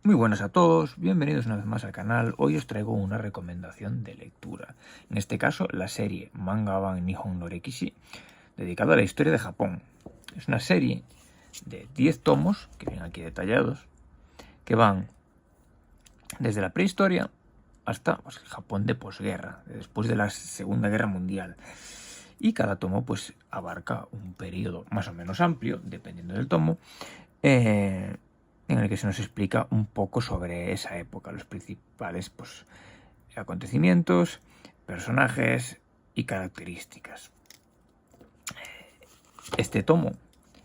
Muy buenas a todos, bienvenidos una vez más al canal. Hoy os traigo una recomendación de lectura. En este caso, la serie Manga Ban Nihon no Rekishi, dedicada a la historia de Japón. Es una serie de 10 tomos, que vienen aquí detallados, que van desde la prehistoria hasta el Japón de posguerra, después de la Segunda Guerra Mundial. Y cada tomo pues abarca un periodo más o menos amplio, dependiendo del tomo, en el que se nos explica un poco sobre esa época, los principales acontecimientos, personajes y características. Este tomo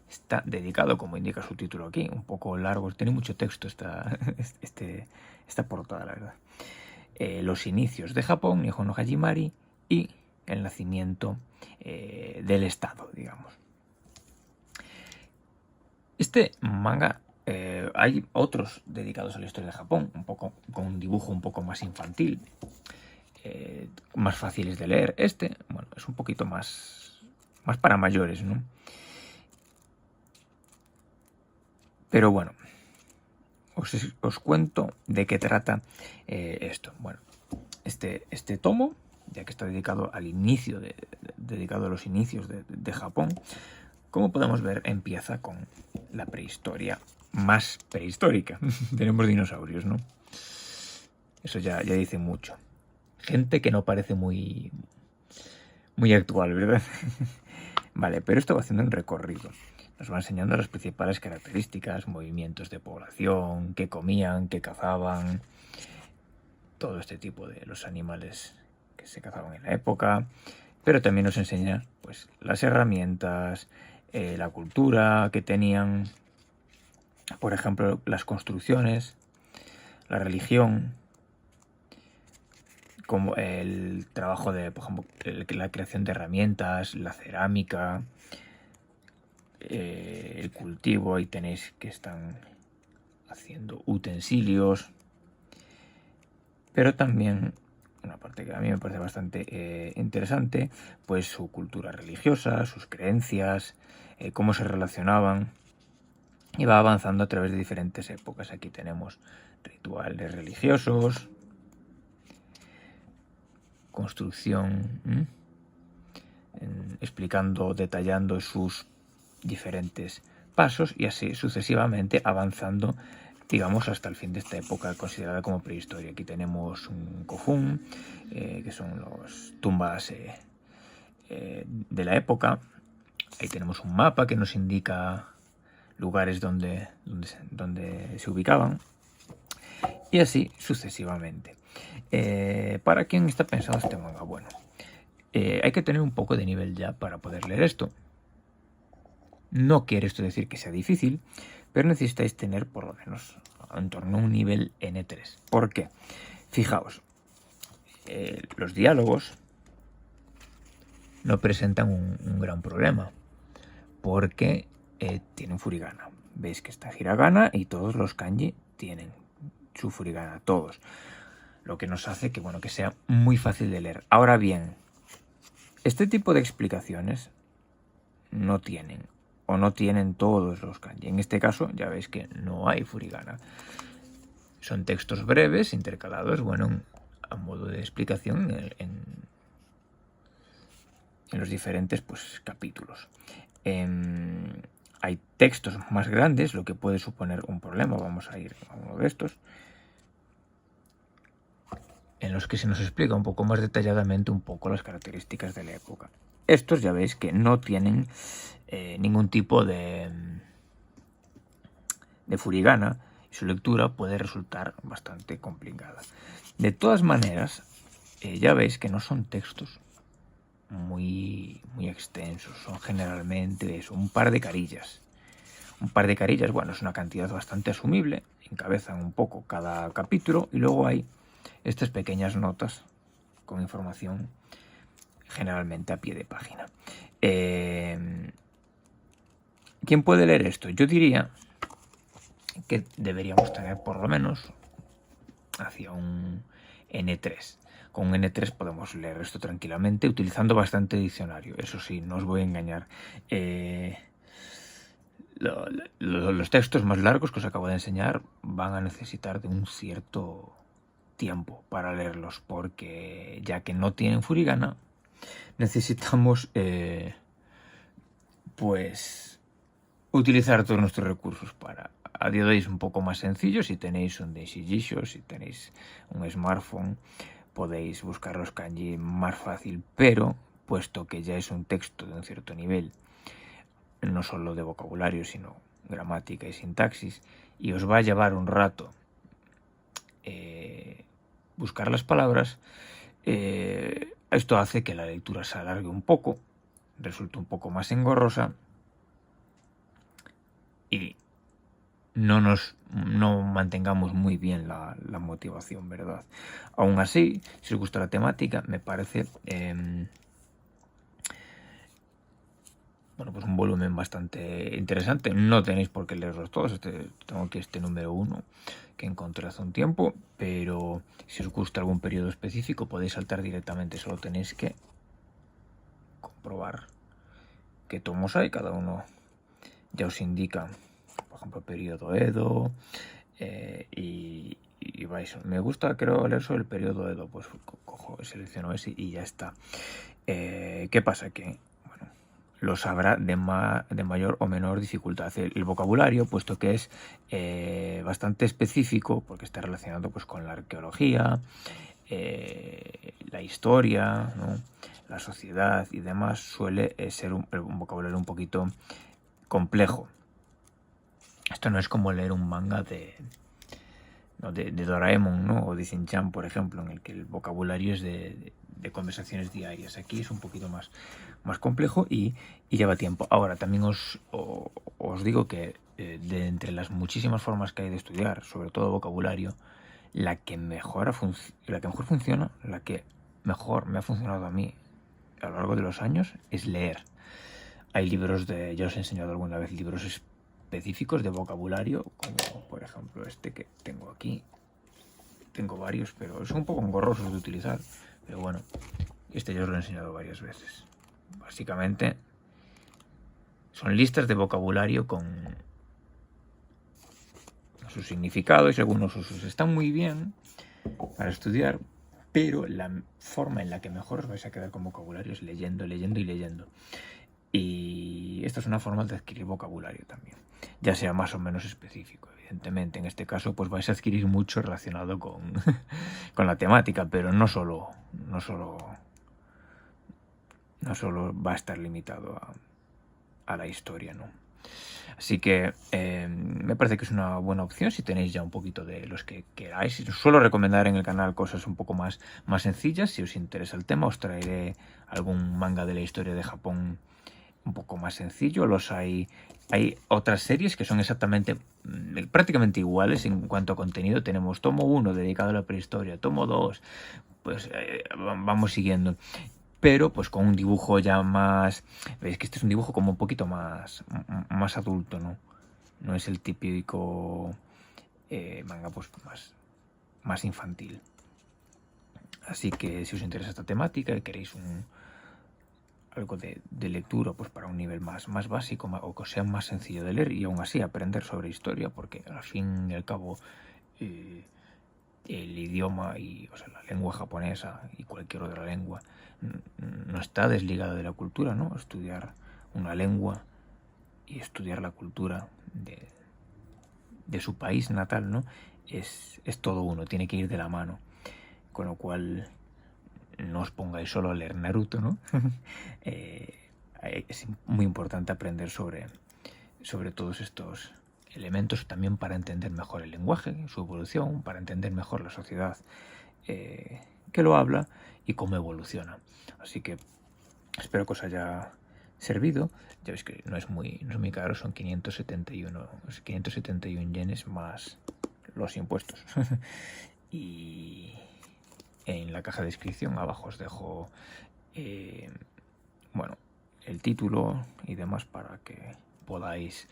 está dedicado, como indica su título aquí, un poco largo, tiene mucho texto esta portada, la verdad. Los inicios de Japón, Nihon no Hajimari, y el nacimiento del Estado, digamos. Este manga, hay otros dedicados a la historia de Japón, un poco con un dibujo un poco más infantil, más fáciles de leer. Este, bueno, es un poquito más para mayores, ¿no? Pero bueno, os cuento de qué trata esto. Bueno, este tomo, ya que está dedicado al inicio, dedicado a los inicios de Japón, como podemos ver, empieza con la prehistoria más prehistórica. Tenemos dinosaurios, ¿no? Eso ya dice mucho. Gente que no parece muy actual, ¿verdad? Vale, pero esto va haciendo un recorrido. Nos va enseñando las principales características, movimientos de población, qué comían, qué cazaban, todo este tipo de los animales que se cazaban en la época, pero también nos enseña pues las herramientas, la cultura que tenían, por ejemplo, las construcciones, la religión, como el trabajo de, por ejemplo, la creación de herramientas, la cerámica, el cultivo. Ahí tenéis que están haciendo utensilios, pero también una parte que a mí me parece bastante interesante, pues su cultura religiosa, sus creencias, cómo se relacionaban, y va avanzando a través de diferentes épocas. Aquí tenemos rituales religiosos, construcción, explicando, detallando sus diferentes pasos, y así sucesivamente avanzando, digamos, hasta el fin de esta época considerada como prehistoria. Aquí tenemos un kofun, que son las tumbas de la época. Ahí tenemos un mapa que nos indica lugares donde se ubicaban, y así sucesivamente. ¿Para quién está pensado este manga? Bueno, hay que tener un poco de nivel ya para poder leer esto. No quiere esto decir que sea difícil, pero necesitáis tener por lo menos en torno a un nivel N3. ¿Por qué? Fijaos, los diálogos no presentan un gran problema, porque tienen furigana. Veis que está hiragana y todos los kanji tienen su furigana, todos. Lo que nos hace que, bueno, que sea muy fácil de leer. Ahora bien, este tipo de explicaciones no tienen todos los kanji. En este caso ya veis que no hay furigana. Son textos breves, intercalados, bueno, a modo de explicación en los diferentes capítulos. Hay textos más grandes, lo que puede suponer un problema. Vamos a ir a uno de estos, en los que se nos explica un poco más detalladamente un poco las características de la época. Estos ya veis que no tienen ningún tipo de furigana, y su lectura puede resultar bastante complicada. De todas maneras, ya veis que no son textos muy extensos, son generalmente eso, un par de carillas. Un par de carillas, bueno, es una cantidad bastante asumible, encabezan un poco cada capítulo, y luego hay estas pequeñas notas con información generalmente a pie de página. ¿Quién puede leer esto? Yo diría que deberíamos tener por lo menos hacia un N3. Con un N3 podemos leer esto tranquilamente, utilizando bastante diccionario. Eso sí, no os voy a engañar. los textos más largos que os acabo de enseñar van a necesitar de un cierto tiempo para leerlos, porque ya que no tienen furigana, necesitamos pues utilizar todos nuestros recursos para. A día de hoy es un poco más sencillo. Si tenéis un Daisy, si tenéis un smartphone, podéis buscar los kanji más fácil, pero puesto que ya es un texto de un cierto nivel, no solo de vocabulario, sino gramática y sintaxis, y os va a llevar un rato buscar las palabras, esto hace que la lectura se alargue un poco, resulte un poco más engorrosa y no mantengamos muy bien la motivación, ¿verdad? Aún así, si os gusta la temática, me parece pues un volumen bastante interesante. No tenéis por qué leerlos todos. Tengo aquí este número 1 que encontré hace un tiempo, pero si os gusta algún periodo específico podéis saltar directamente. Solo tenéis que comprobar qué tomos hay. Cada uno ya os indica, por ejemplo, periodo Edo, y vais. Me gusta, creo, leer sobre el periodo Edo. Pues cojo, selecciono ese y ya está. ¿Qué pasa? Que los habrá de mayor o menor dificultad. El vocabulario, puesto que es bastante específico, porque está relacionado pues con la arqueología, la historia, ¿no?, la sociedad y demás, suele ser un vocabulario un poquito complejo. Esto no es como leer un manga de Doraemon, ¿no?, o de Shin-chan, por ejemplo, en el que el vocabulario es de conversaciones diarias. Aquí es un poquito más complejo y lleva tiempo. Ahora, también os digo que de entre las muchísimas formas que hay de estudiar, sobre todo vocabulario, la que mejor funciona, la que mejor me ha funcionado a mí a lo largo de los años, es leer. Hay libros ya os he enseñado alguna vez, libros específicos de vocabulario, como por ejemplo este que tengo aquí. Tengo varios, pero son un poco engorrosos de utilizar, pero bueno, este ya os lo he enseñado varias veces. Básicamente son listas de vocabulario con su significado y algunos usos. Están muy bien para estudiar, pero la forma en la que mejor os vais a quedar con vocabulario es leyendo. Y esta es una forma de adquirir vocabulario también, ya sea más o menos específico. Evidentemente, en este caso, pues vais a adquirir mucho relacionado con, con la temática, pero no solo va a estar limitado a la historia, ¿no? Así que me parece que es una buena opción si tenéis ya un poquito de los que queráis. Os suelo recomendar en el canal cosas un poco más sencillas. Si os interesa el tema, os traeré algún manga de la historia de Japón un poco más sencillo. Hay otras series que son prácticamente iguales en cuanto a contenido. Tenemos tomo 1 dedicado a la prehistoria, tomo 2, pues vamos siguiendo, pero pues con un dibujo ya más. Veis que este es un dibujo como un poquito más adulto, ¿no? No es el típico manga pues más infantil. Así que si os interesa esta temática y queréis algo de lectura pues para un nivel más básico, o que sea más sencillo de leer y aún así aprender sobre historia, porque al fin y al cabo el idioma la lengua japonesa y cualquier otra lengua no está desligada de la cultura, ¿no? Estudiar una lengua y estudiar la cultura de su país natal, ¿no?, es todo uno, tiene que ir de la mano. Con lo cual, no os pongáis solo a leer Naruto, ¿no? Es muy importante aprender sobre todos estos elementos también para entender mejor el lenguaje, su evolución, para entender mejor la sociedad que lo habla y cómo evoluciona. Así que espero que os haya servido. Ya veis que no es muy caro, son 571 yenes más los impuestos. Y en la caja de descripción abajo os dejo el título y demás para que podáis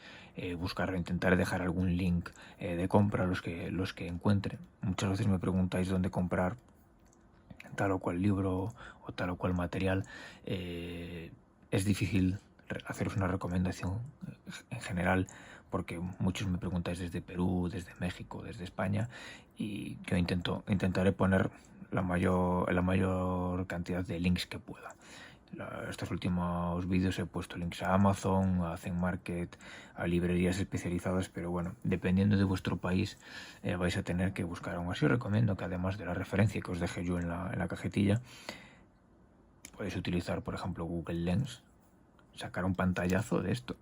buscarlo. Intentaré dejar algún link de compra los que encuentre. Muchas veces me preguntáis dónde comprar tal o cual libro o tal o cual material. Es difícil haceros una recomendación en general, porque muchos me preguntáis desde Perú, desde México, desde España, y yo intentaré poner la mayor cantidad de links que pueda. Estos últimos vídeos he puesto links a Amazon, a Zenmarket, a librerías especializadas, pero bueno, dependiendo de vuestro país vais a tener que buscar. Aún así os recomiendo que, además de la referencia que os dejé yo en la cajetilla, podéis utilizar, por ejemplo, Google Lens, sacar un pantallazo de esto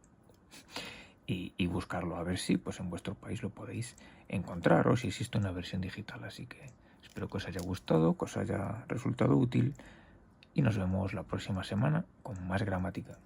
y buscarlo, a ver si pues en vuestro país lo podéis encontrar o si existe una versión digital. Así que espero que os haya gustado, que os haya resultado útil, y nos vemos la próxima semana con más gramática.